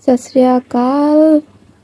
ਸਤਿ ਸ੍ਰੀ ਅਕਾਲ,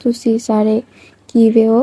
ਤੁਸੀਂ ਸਾਰੇ ਕਿਵੇਂ ਹੋ?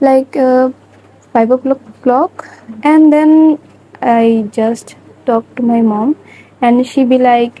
like 5 o'clock, and then I just talk to my mom and she be like,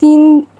3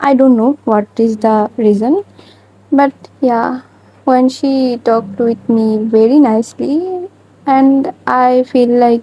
I don't know what is the reason, but yeah, when she talked with me very nicely and I feel like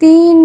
3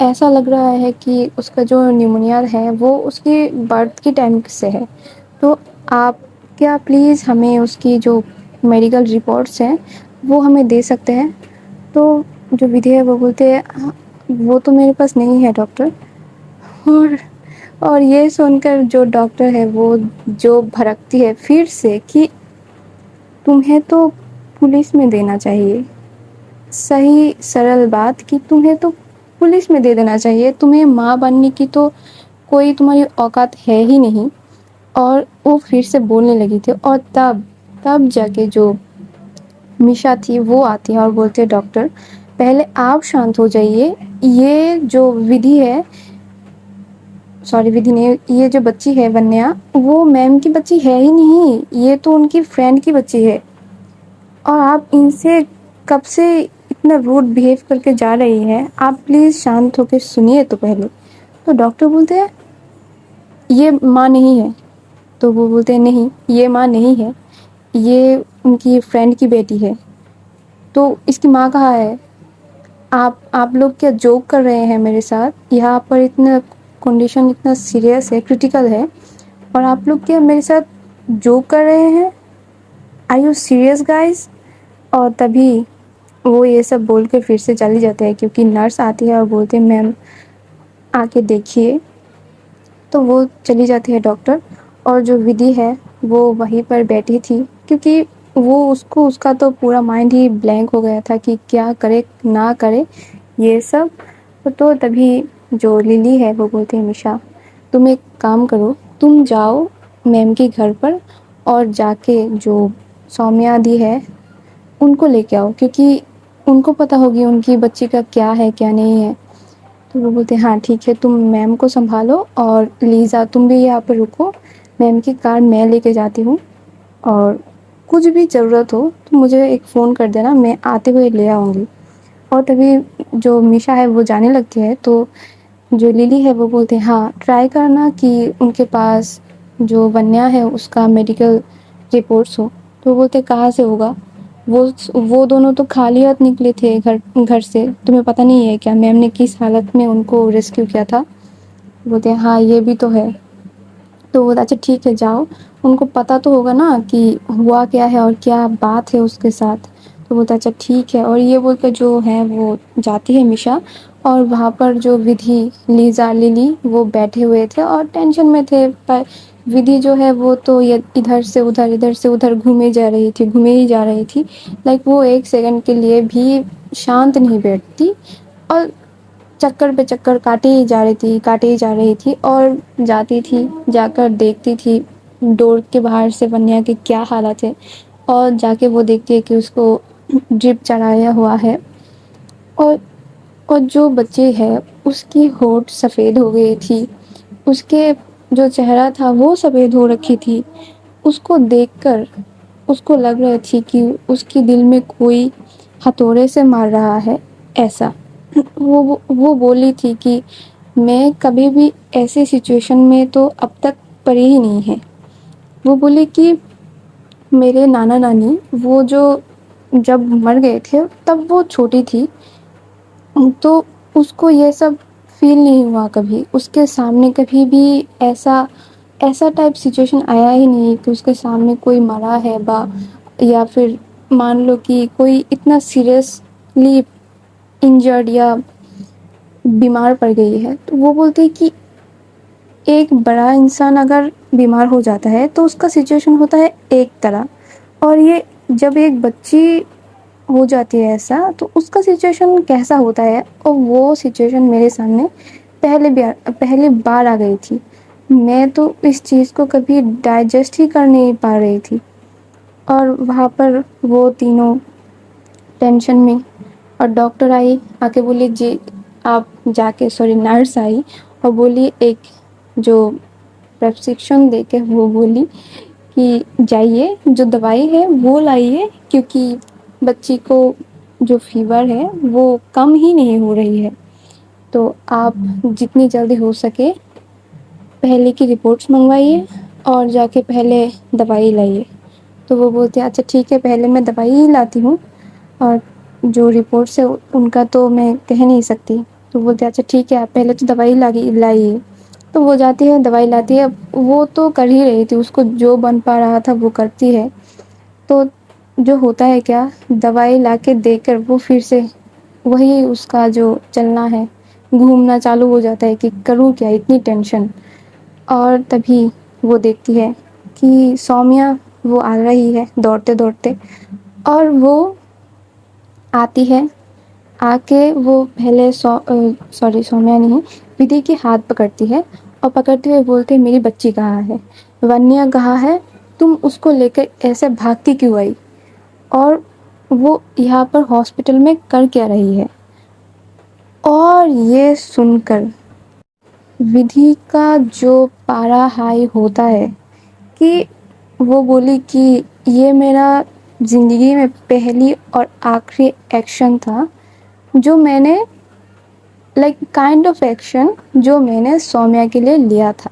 ایسا لگ رہا ہے کہ اس کا جو pneumonia ہے وہ اس کی برتھ کی ٹائم سے ہے. تو آپ کیا پلیز ہمیں اس کی جو میڈیکل رپورٹس ہیں وہ ہمیں دے سکتے ہیں؟ تو جو ودھی ہے وہ بولتے ہیں وہ تو میرے پاس نہیں ہے ڈاکٹر. اور یہ سن کر جو ڈاکٹر ہے وہ جو بھڑکتی ہے پھر سے کہ تمہیں تو پولیس میں دینا چاہیے. صحیح سرل بات کہ تمہیں تو پولیس میں دے دینا چاہیے. تمہیں ماں بننے کی تو کوئی تمہاری اوقات ہے ہی نہیں. اور وہ پھر سے بولنے لگی تھی اور تب جا کے جو میشا تھی وہ آتی ہے اور بولتے ڈاکٹر پہلے آپ شانت ہو جائیے. یہ جو ودھی ہے ودھی نے یہ جو بچی ہے ونیا وہ میم کی بچی ہے ہی نہیں. یہ تو ان کی فرینڈ کی بچی ہے اور آپ ان سے کب سے اتنا روڈ بیہیو کر کے جا رہی ہیں. آپ پلیز شانت ہو کے سنیے تو پہلے. تو ڈاکٹر بولتے ہیں یہ ماں نہیں ہے. تو وہ بولتے ہیں نہیں یہ ماں نہیں ہے, یہ ان کی فرینڈ کی بیٹی ہے. تو اس کی ماں کہاں ہے؟ آپ لوگ کیا جوک کر رہے ہیں میرے ساتھ؟ یہاں پر اتنا کنڈیشن اتنا سیریس ہے, کرٹیکل ہے, اور آپ لوگ کیا میرے ساتھ جوک کر رہے ہیں؟ Are you serious guys? اور تبھی وہ یہ سب بول کے پھر سے چلی جاتے ہیں کیونکہ نرس آتی ہے اور بولتے ہیں میم آ کے دیکھیے. تو وہ چلی جاتی ہے ڈاکٹر, اور جو ودھی ہے وہ وہیں پر بیٹھی تھی کیونکہ وہ اس کا تو پورا مائنڈ ہی بلینک ہو گیا تھا کہ کیا کرے نہ کرے یہ سب. تو تبھی جو للی ہے وہ بولتے ہیں میشا تم ایک کام کرو, تم جاؤ میم کے گھر پر اور جا کے جو سومیا دی ہے ان کو لے کے آؤ کیونکہ ان کو پتہ ہوگی ان کی بچی کا کیا ہے کیا نہیں ہے. تو وہ بولتے ہیں ہاں ٹھیک ہے تم میم کو سنبھالو اور لیزا تم بھی یہاں پہ رکو, میم کی کار میں لے کے جاتی ہوں, اور کچھ بھی ضرورت ہو تو مجھے ایک فون کر دینا, میں آتے ہوئے لے آؤں گی. اور تبھی جو میشا ہے وہ جانے لگتی ہے تو جو للی ہے وہ بولتے ہیں ہاں ٹرائی کرنا کہ ان کے پاس جو ونیا ہے اس کا میڈیکل رپورٹس ہو. تو وہ بولتے کہاں سے ہوگا, وہ دونوں تو خالی ہاتھ نکلے تھے گھر سے, تمہیں پتہ نہیں ہے کیا میم نے کس حالت میں ان کو ریسکیو کیا تھا؟ بولتے ہیں ہاں یہ بھی تو ہے. تو وہ اچھا ٹھیک ہے جاؤ, ان کو پتہ تو ہوگا نا کہ ہوا کیا ہے اور کیا بات ہے اس کے ساتھ. تو بولتا اچھا ٹھیک ہے, اور یہ بول کے جو ہے وہ جاتی ہے میشا, اور وہاں پر جو ودھی لیزا للی وہ بیٹھے ہوئے تھے اور ٹینشن میں تھے. پر ودھی جو ہے وہ تو ادھر سے ادھر گھومے ہی جا رہی تھی. لائک وہ ایک سیکنڈ کے لیے بھی شانت نہیں بیٹھتی اور چکر پہ چکر کاٹے ہی جا رہی تھی اور جاتی تھی جا کر دیکھتی تھی ڈور کے باہر سے ونیا کے کیا حالت ہے, اور جا کے وہ دیکھتی ہے کہ اس کو ڈرپ چڑھایا ہوا ہے, اور جو بچی ہے اس کی ہونٹ سفید ہو گئی تھی, اس کے جو چہرہ تھا وہ سفید ہو رکھی تھی. اس کو دیکھ کر اس کو لگ رہی تھی کہ اس کی دل میں کوئی ہتھوڑے سے مار رہا ہے ایسا. وہ بولی تھی کہ میں کبھی بھی ایسی سچویشن میں تو اب تک پڑی ہی نہیں ہے. وہ بولی کہ میرے نانا نانی وہ جو جب مر گئے تھے تب وہ چھوٹی تھی, تو اس کو یہ سب فیل نہیں ہوا کبھی. اس کے سامنے کبھی بھی ایسا ٹائپ سچویشن آیا ہی نہیں کہ اس کے سامنے کوئی مرا ہے یا پھر مان لو کہ کوئی اتنا سیریسلی انجرڈ یا بیمار پڑ گئی ہے. تو وہ بولتے کہ ایک بڑا انسان اگر بیمار ہو جاتا ہے تو اس کا سچویشن ہوتا ہے ایک طرح, اور یہ جب ایک بچی ہو جاتی ہے ایسا تو اس کا سچویشن کیسا ہوتا ہے. اور وہ سچویشن میرے سامنے پہلی بار آ گئی تھی. میں تو اس چیز کو کبھی ڈائجسٹ ہی کر نہیں پا رہی تھی. اور وہاں پر وہ تینوں ٹینشن میں, اور ڈاکٹر آئی آ کے بولی جی آپ جا کے نرس آئی اور بولی ایک جو پرسکرپشن دے کے وہ بولی کہ جائیے جو دوائی ہے وہ لائیے کیونکہ بچی کو جو فیور ہے وہ کم ہی نہیں ہو رہی ہے. تو آپ جتنی جلدی ہو سکے پہلے کی رپورٹس منگوائیے اور جا کے پہلے دوائی لائیے. تو وہ بولتے ہیں اچھا ٹھیک ہے پہلے میں دوائی ہی لاتی ہوں, اور جو رپورٹس ہے ان کا تو میں کہہ نہیں سکتی. تو بولتے اچھا ٹھیک ہے آپ پہلے تو دوائی لائیے. تو وہ جاتی ہے دوائی لاتی ہے. وہ تو کر ہی رہی تھی, اس کو جو بن پا رہا تھا وہ کرتی ہے. تو جو ہوتا ہے کیا, دوائی لا کے دے کر وہ پھر سے وہی اس کا جو چلنا ہے گھومنا چالو ہو جاتا ہے کہ کروں کیا, اتنی ٹینشن. اور تبھی وہ دیکھتی ہے کہ سومیا وہ آ رہی ہے دوڑتے دوڑتے, اور وہ آتی ہے. آ کے وہ پہلے سومیا نہیں ودھی کے ہاتھ پکڑتی ہے, اور پکڑتے ہوئے بولتے میری بچی کہاں ہے, ونیا کہاں ہے, تم اس کو لے کر ایسے بھاگتی کیوں آئی, اور وہ یہاں پر ہاسپٹل میں کر کیا رہی ہے. اور یہ سن کر ودھی کا جو پارا ہائی ہوتا ہے کہ وہ بولی کہ یہ میرا زندگی میں پہلی اور آخری ایکشن تھا جو میں نے کائنڈ آف ایکشن جو میں نے سومیا کے لیے لیا تھا.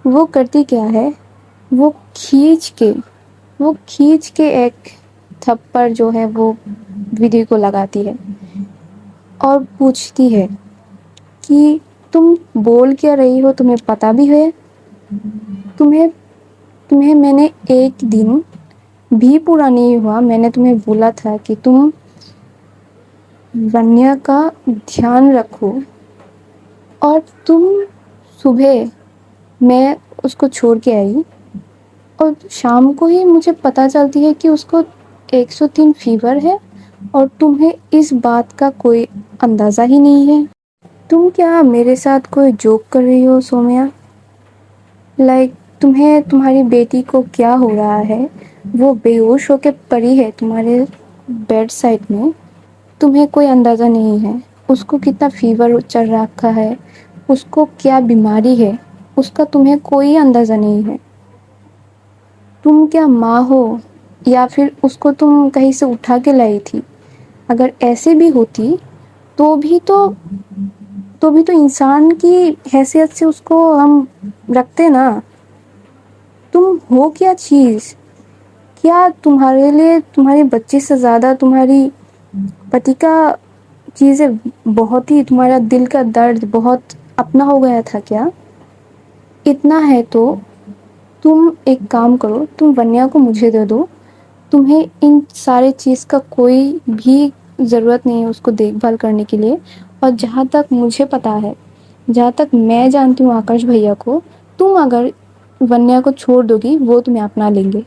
وہ کرتی کیا ہے, وہ کھینچ کے ایک تھپڑ جو ہے وہ ودھی کو لگاتی ہے, اور پوچھتی ہے کہ تم بول کیا رہی ہو, تمہیں پتا بھی ہے, تمہیں میں نے ایک دن بھی پورا نہیں ہوا میں نے تمہیں بولا تھا کہ تم ونیا کا دھیان رکھو, اور تم صبح میں اس کو چھوڑ کے آئی اور شام کو ہی مجھے پتہ چلتی ہے کہ اس کو 103 فیور ہے, اور تمہیں اس بات کا کوئی اندازہ ہی نہیں ہے. تم کیا میرے ساتھ کوئی جوک کر رہی ہو سومیا؟ تمہیں تمہاری بیٹی کو کیا ہو رہا ہے, وہ بے ہوش ہو کے پڑی ہے تمہارے بیڈ سائڈ میں, تمہیں کوئی اندازہ نہیں ہے اس کو کتنا فیور چڑھ رکھا ہے, اس کو کیا بیماری ہے, اس کا تمہیں کوئی اندازہ نہیں ہے. تم کیا ماں ہو یا پھر اس کو تم کہیں سے اٹھا کے لائی تھی؟ اگر ایسے بھی ہوتی تو بھی تو انسان کی حیثیت سے اس کو ہم رکھتے نا. تم ہو کیا چیز, کیا تمہارے لیے تمہاری بچی سے زیادہ تمہاری پتی کا چیزیں بہت ہی, تمہارا دل کا درد بہت اپنا ہو گیا تھا کیا؟ اتنا ہے تو تم ایک کام کرو, تم ونیا کو مجھے دے دو, تمہیں ان سارے چیز کا کوئی بھی ضرورت نہیں ہے اس کو دیکھ بھال کرنے کے لیے. اور جہاں تک مجھے پتا ہے, جہاں تک میں جانتی ہوں آکاش بھیا کو, تم اگر ونیا کو چھوڑ دو گی وہ تمہیں اپنا لیں گے.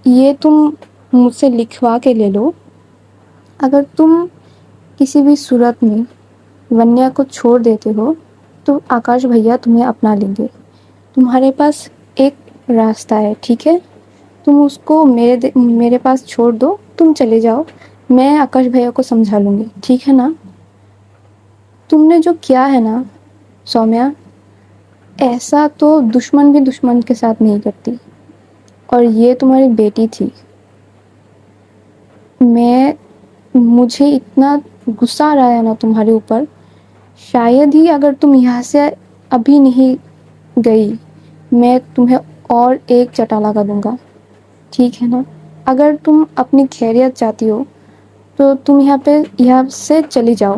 یہ تم مجھ سے لکھوا کے لے لو, اگر تم کسی بھی صورت میں ونیا کو چھوڑ دیتے ہو تو آکاش بھیا تمہیں اپنا لیں گے. تمہارے پاس ایک راستہ ہے, ٹھیک ہے, تم اس کو میرے پاس چھوڑ دو, تم چلے جاؤ, میں آکاش بھیا کو سمجھا لوں گی, ٹھیک ہے نا. تم نے جو کیا ہے نا سومیا, ایسا تو دشمن بھی دشمن کے ساتھ نہیں کرتی, اور یہ تمہاری بیٹی تھی. مجھے اتنا غصہ آ رہا ہے نا تمہارے اوپر, شاید ہی اگر تم یہاں سے ابھی نہیں گئی میں تمہیں اور ایک چٹا لگا دوں گا, ٹھیک ہے نا. اگر تم اپنی خیریت چاہتی ہو تو تم یہاں سے چلی جاؤ.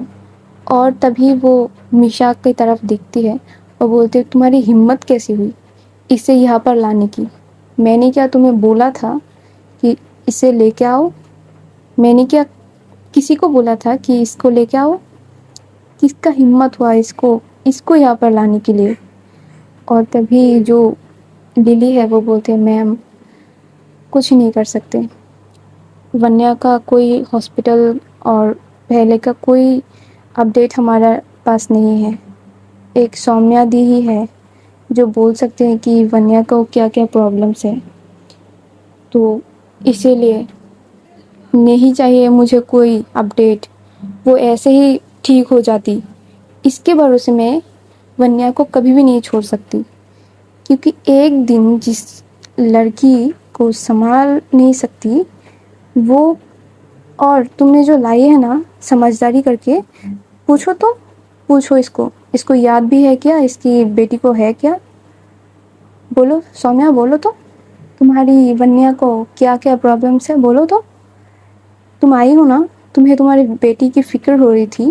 اور تبھی وہ میشا کی طرف دیکھتی ہے اور بولتی ہے تمہاری ہمت کیسی ہوئی اسے یہاں پر لانے کی, میں نے کیا تمہیں بولا تھا کہ اسے لے کے آؤ, میں نے کیا کسی کو بولا تھا کہ اس کو لے کے آؤ, کس کا ہمت ہوا اس کو یہاں پر لانے کے لیے. اور تبھی جو للی ہے وہ بولتے ہیں میم کچھ نہیں کر سکتے, ونیا کا کوئی ہاسپٹل اور پہلے کا کوئی اپڈیٹ ہمارا پاس نہیں ہے, ایک سومیا دی ہی ہے جو بول سکتے ہیں کہ ونیا کو کیا کیا پرابلمس ہیں. تو اسی لیے نہیں چاہیے مجھے کوئی اپڈیٹ, وہ ایسے ہی ٹھیک ہو جاتی. اس کے بھروسے میں ونیا کو کبھی بھی نہیں چھوڑ سکتی, کیونکہ ایک دن جس لڑکی کو سنبھال نہیں سکتی وہ, اور تم نے جو لائی ہے نا سمجھداری کر کے, پوچھو اس کو یاد بھی ہے کیا, اس کی بیٹی کو ہے کیا؟ بولو سومیا, بولو تو تمہاری ونیا کو کیا کیا پرابلمس ہے, بولو تو. تم آئی ہو نا, تمہیں تمہاری بیٹی کی فکر ہو رہی تھی,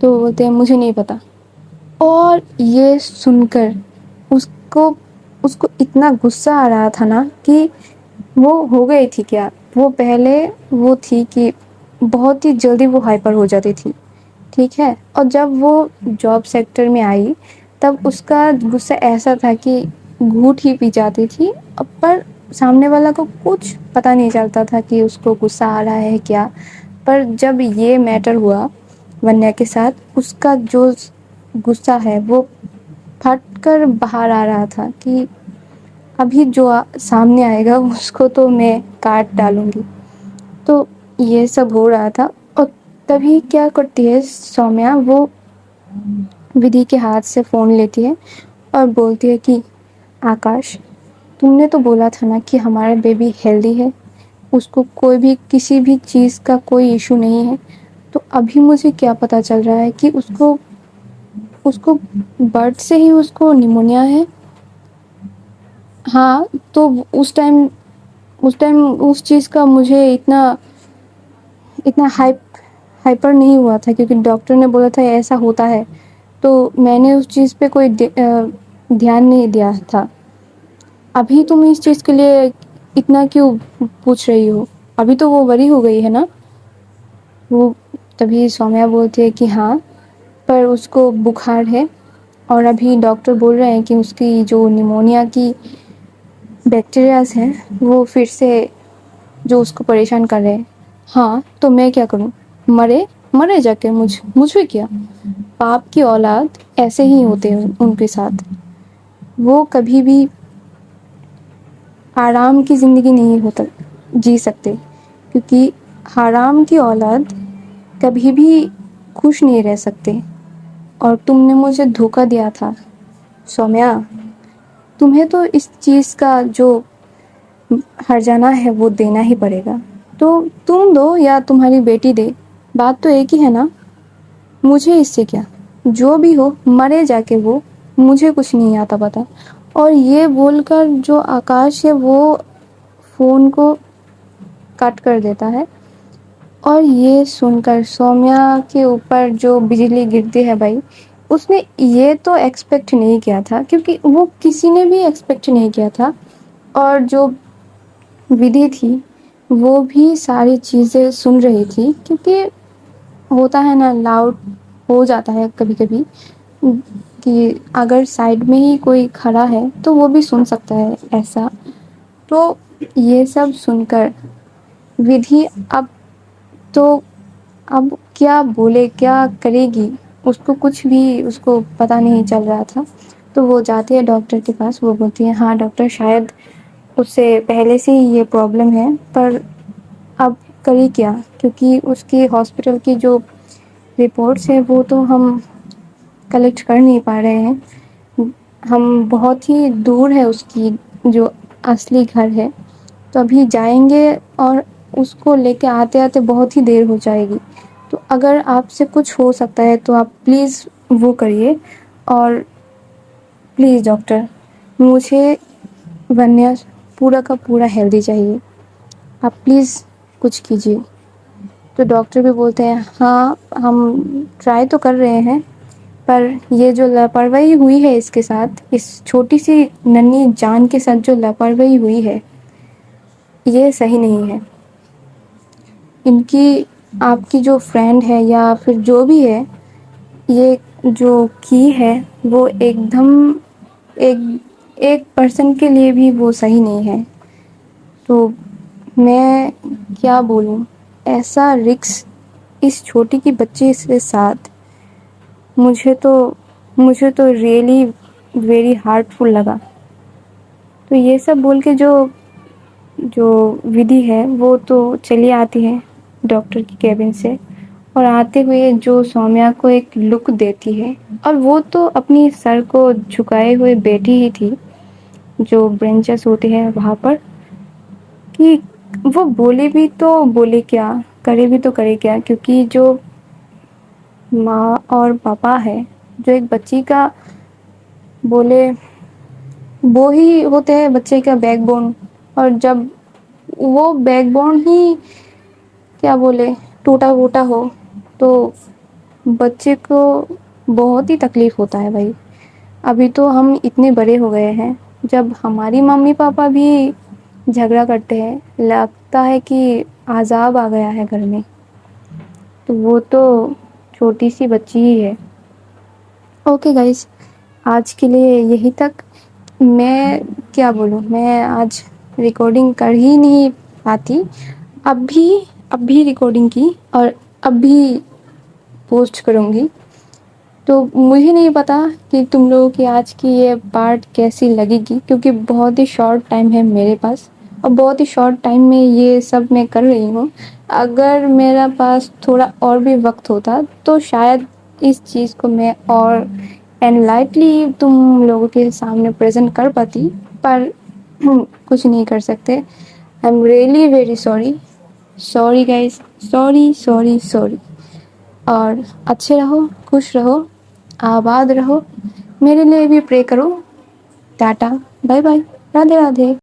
تو بولتے ہیں مجھے نہیں پتا. اور یہ سن کر اس کو اتنا غصہ آ رہا تھا نا کہ وہ ہو گئی تھی کیا. وہ پہلے وہ تھی کہ بہت ہی جلدی وہ ہائپر ہو جاتی تھی, ٹھیک ہے. اور جب وہ جاب سیکٹر میں آئی تب اس کا غصہ ایسا تھا کہ گھوٹ ہی پی جاتی تھی, پر سامنے والا کو کچھ پتہ نہیں چلتا تھا کہ اس کو غصہ آ رہا ہے کیا. پر جب یہ میٹر ہوا ونیا کے ساتھ, اس کا جو غصہ ہے وہ پھٹ کر باہر آ رہا تھا کہ ابھی جو سامنے آئے گا اس کو تو میں کاٹ ڈالوں گی. تو یہ سب ہو رہا تھا. اور تبھی کیا کرتی ہے سومیا, وہ ودھی کے ہاتھ سے فون لیتی ہے اور بولتی ہے کہ آکاش, تم نے تو بولا تھا نا کہ ہمارا بیبی ہیلدی ہے, اس کو کوئی بھی کسی بھی چیز کا کوئی ایشو نہیں ہے. تو ابھی مجھے کیا پتا چل رہا ہے کہ اس کو برتھ سے ہی اس کو نیمونیا ہے. ہاں, تو اس ٹائم اس چیز کا مجھے اتنا ہائپر نہیں ہوا تھا, کیونکہ ڈاکٹر نے بولا تھا ایسا ہوتا ہے. تو میں نے اس چیز پہ کوئی دھیان نہیں دیا تھا. ابھی تم اس چیز کے لیے اتنا کیوں پوچھ رہی ہو, ابھی تو وہ بڑی ہو گئی ہے نا. وہ تبھی سومیا بولتی ہے کہ ہاں, پر اس کو بخار ہے اور ابھی ڈاکٹر بول رہے ہیں کہ اس کی جو نیمونیا کی بیکٹیریاز ہیں وہ پھر سے جو اس کو پریشان کر رہے ہیں. ہاں, تو میں کیا کروں, مرے جا کے مجھے کیا. باپ کی اولاد ایسے ہی ہوتے ہیں ان کے ساتھ, وہ کبھی بھی آرام کی زندگی نہیں جی سکتے, کیونکہ حرام کی اولاد کبھی بھی خوش نہیں رہ سکتے. اور تم نے مجھے دھوکا دیا تھا سومیا, تمہیں تو اس چیز کا جو ہرجانہ ہے وہ دینا ہی پڑے گا. تو تم دو یا تمہاری بیٹی دے, بات تو ایک ہی ہے نا. مجھے اس سے کیا, جو بھی ہو مرے جا کے وہ, مجھے کچھ نہیں آتا پتا. اور یہ بول کر جو آکاش ہے وہ فون کو کٹ کر دیتا ہے. اور یہ سن کر سومیا کے اوپر جو بجلی گرتی ہے بھائی, اس نے یہ تو ایکسپیکٹ نہیں کیا تھا, کیونکہ وہ کسی نے بھی ایکسپیکٹ نہیں کیا تھا. اور جو ودھی تھی وہ بھی ساری چیزیں سن رہی تھی, کیونکہ ہوتا ہے نا, لاؤڈ ہو جاتا ہے کبھی کبھی, کہ اگر سائڈ میں ہی کوئی کھڑا ہے تو وہ بھی سن سکتا ہے ایسا. تو یہ سب سن کر ودھی اب کیا بولے, کیا کرے گی, اس کو کچھ بھی اس کو پتا نہیں چل رہا تھا. تو وہ جاتی ہے ڈاکٹر کے پاس, وہ بولتی ہے ہاں ڈاکٹر, شاید اس سے پہلے سے ہی یہ پرابلم ہے, پر اب کری کیا, کیونکہ اس کی ہاسپٹل کی جو رپورٹس ہیں وہ تو ہم کلیکٹ کر نہیں پا رہے ہیں. ہم بہت ہی دور ہے اس کی جو اصلی گھر ہے, تو ابھی جائیں گے اور اس کو لے کے آتے آتے بہت ہی دیر ہو جائے گی. تو اگر آپ سے کچھ ہو سکتا ہے تو آپ پلیز وہ کریے. اور پلیز ڈاکٹر, مجھے ونیا پورا کا پورا ہیلدی چاہیے, آپ پلیز کچھ کیجیے. تو ڈاکٹر بھی بولتے ہیں ہاں ہم ٹرائی تو کر رہے ہیں, پر یہ جو لاپرواہی ہوئی ہے اس کے ساتھ, اس چھوٹی سی ننھی جان کے ساتھ جو لاپرواہی ہوئی ہے یہ صحیح نہیں ہے. ان کی آپ کی جو فرینڈ ہے یا پھر جو بھی ہے, یہ جو کی ہے وہ ایک پرسن کے لیے بھی وہ صحیح نہیں ہے. تو میں کیا بولوں, ایسا رسک اس چھوٹی کی بچی کے ساتھ مجھے تو ریئلی ویری ہارٹ فل لگا. تو یہ سب بول کے جو ودھی ہے وہ تو چلی آتی ہے ڈاکٹر کی کیبن سے, اور آتے ہوئے جو سومیا کو ایک لک دیتی ہے, اور وہ تو اپنی سر کو جھکائے ہوئے بیٹھی ہی تھی جو برینچس ہوتے ہیں وہاں پر, کہ وہ بولے بھی تو بولے کیا, کرے بھی تو کرے کیا. کیونکہ جو ماں اور پاپا ہے, جو ایک بچی کا بولے وہ ہی ہوتے ہیں بچے کا بیک بون, اور جب وہ بیک بون ہی کیا بولے ٹوٹا پھوٹا ہو تو بچے کو بہت ہی تکلیف ہوتا ہے بھائی. ابھی تو ہم اتنے بڑے ہو گئے ہیں, جب ہماری ممی پاپا بھی جھگڑا کرتے ہیں لگتا ہے کہ عذاب آ گیا ہے گھر میں, تو وہ تو چھوٹی سی بچی ہی ہے. اوکے گائز, آج کے لیے یہی تک. میں کیا بولوں, میں آج ریکارڈنگ کر ہی نہیں پاتی. اب بھی ریکارڈنگ کی اور اب بھی پوسٹ کروں گی. تو مجھے نہیں پتا کہ تم لوگوں کی آج کی یہ پارٹ کیسی لگے گی, کیونکہ بہت ہی شارٹ ٹائم ہے میرے پاس اور بہت ہی شارٹ ٹائم میں یہ سب میں کر رہی ہوں. اگر میرا پاس تھوڑا اور بھی وقت ہوتا تو شاید اس چیز کو میں اور اینڈ لائٹلی تم لوگوں کے سامنے پریزنٹ کر پاتی, پر کچھ نہیں کر سکتے. I am really very sorry. Sorry guys, sorry sorry sorry. اور اچھے رہو, خوش رہو, آباد رہو. میرے لیے بھی پرے کرو. Tata, bye bye, Radhe Radhe.